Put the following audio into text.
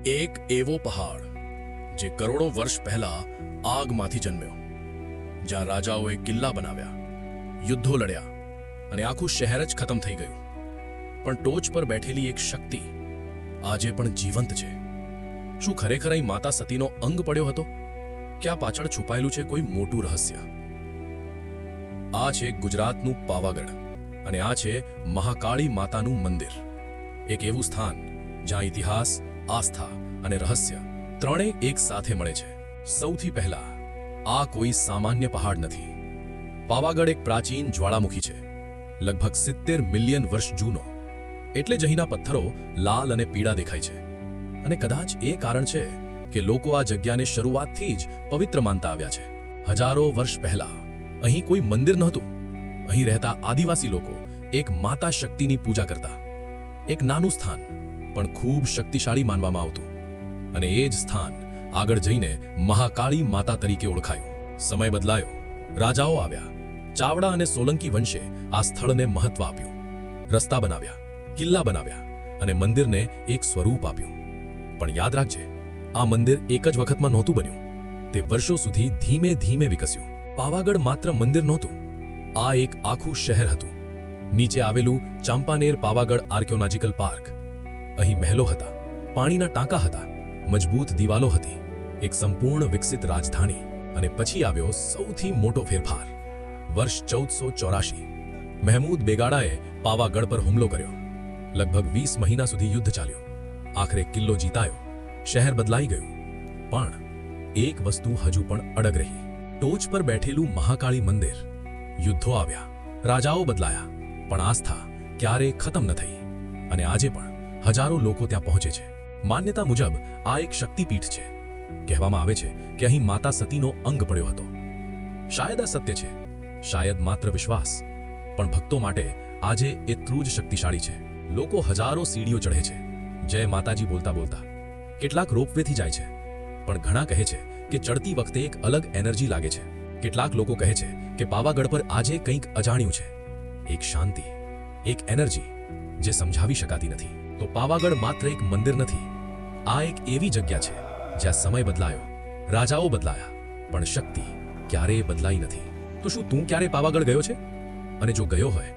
એક એવો પહાડ જે કરોડો વર્ષ પહેલા આગમાંથી જન્મ્યો, જ્યાં રાજાઓએ કિલ્લા બનાવ્યા, યુદ્ધો લડ્યા અને આખું શહેર જ ખતમ થઈ ગયું. પણ ટોચ પર બેઠેલી એક શક્તિ આજે પણ જીવંત છે. શું ખરેખર અહીં માતા સતીનો અંગ પડ્યો હતો? ક્યાં પાછળ છુપાયેલું છે કોઈ મોટું રહસ્ય? આ છે ગુજરાતનું પાવાગઢ અને આ છે મહાકાળી માતાનું મંદિર. એક એવું સ્થાન જ્યાં ઇતિહાસ, આસ્થા અને રહસ્ય ત્રણેય એક સાથે મળે છે. સૌથી પહેલા, આ કોઈ સામાન્ય પહાડ નથી. પાવાગઢ એક પ્રાચીન જ્વાળામુખી છે, લગભગ 70 મિલિયન વર્ષ જૂનો. એટલે જ અહીંના પથ્થરો લાલ અને પીળા દેખાય છે. અને કદાચ એ કારણ છે કે લોકો આ જગ્યાને શરૂઆતથી જ પવિત્ર માનતા આવ્યા છે. હજારો વર્ષ પહેલા અહીં કોઈ મંદિર નહોતું. અહીં રહેતા આદિવાસી લોકો એક માતા શક્તિની પૂજા કરતા. એક નાનું સ્થાન પણ ખૂબ શક્તિશાળી માનવામાં આવતું. અને એ જ સ્થાન આગળ જઈને મહાકાળી માતા તરીકે ઓળખાયું. સમય બદલાયો, રાજાઓ આવ્યા, ચાવડા અને સોલંકી વંશે આ સ્થળને મહત્વ આપ્યું. રસ્તા બનાવ્યા, કિલ્લા બનાવ્યા અને મંદિરને એક સ્વરૂપ આપ્યું. પણ યાદ રાખજે, આ મંદિર એક જ વખતમાં નહોતું બન્યું. તે વર્ષો સુધી ધીમે ધીમે વિકસ્યું. પાવાગઢ માત્ર મંદિર નહોતું, આ એક આખું શહેર હતું. નીચે આવેલું ચાંપાનેર પાવાગઢ આર્કિયોલોજીકલ પાર્ક. અહીં મહેલો હતા, પાણીના ટાંકા હતા, મજબૂત દિવાલો હતી, એક સંપૂર્ણ વિકસિત રાજધાની. અને પછી આવ્યો સૌથી મોટો ફેરફાર. વર્ષ 1484 મહેમૂદ બેગાડાએ પાવાગઢ પર હુમલો કર્યો. લગભગ 20 મહિના સુધી યુદ્ધ ચાલ્યું. આખરે કિલ્લો જીતાયો, શહેર બદલાઈ ગયું. પણ એક વસ્તુ હજુ પણ અડગ રહી. ટોચ પર બેઠેલું મહાકાળી મંદિર. યુદ્ધો આવ્યા, રાજાઓ બદલાયા, પણ આસ્થા ક્યારેય ખતમ ન થઈ. અને આજે પણ હજારો લોકો ત્યાં પહોંચે છે. માન્યતા મુજબ આ એક શક્તિપીઠ છે. કહેવામાં આવે છે કે અહીં માતા સતીનો અંગ પડ્યો હતો. શાયદ આ સત્ય છે, શાયદ માત્ર વિશ્વાસ. પણ ભક્તો માટે આજે એટલું જ શક્તિશાળી છે. લોકો હજારો સીડીઓ ચઢે છે, જય માતાજી બોલતા બોલતા. કેટલાક રોપવેથી જાય છે, પણ ઘણા કહે છે કે ચડતી વખતે એક અલગ એનર્જી લાગે છે. કેટલાક લોકો કહે છે કે પાવાગઢ પર આજે કંઈક અજાણ્યું છે, એક શાંતિ, એક એનર્જી જે સમજાવી શકાતી નથી. તો પાવાગઢ માત્ર એક મંદિર નથી, આ એક એવી જગ્યા છે જ્યાં સમય બદલાયો, રાજાઓ બદલાયા, પણ શક્તિ ક્યારેય બદલાઈ નથી. તો શું તું ક્યારે પાવાગઢ ગયો છે? અને જો ગયો હોય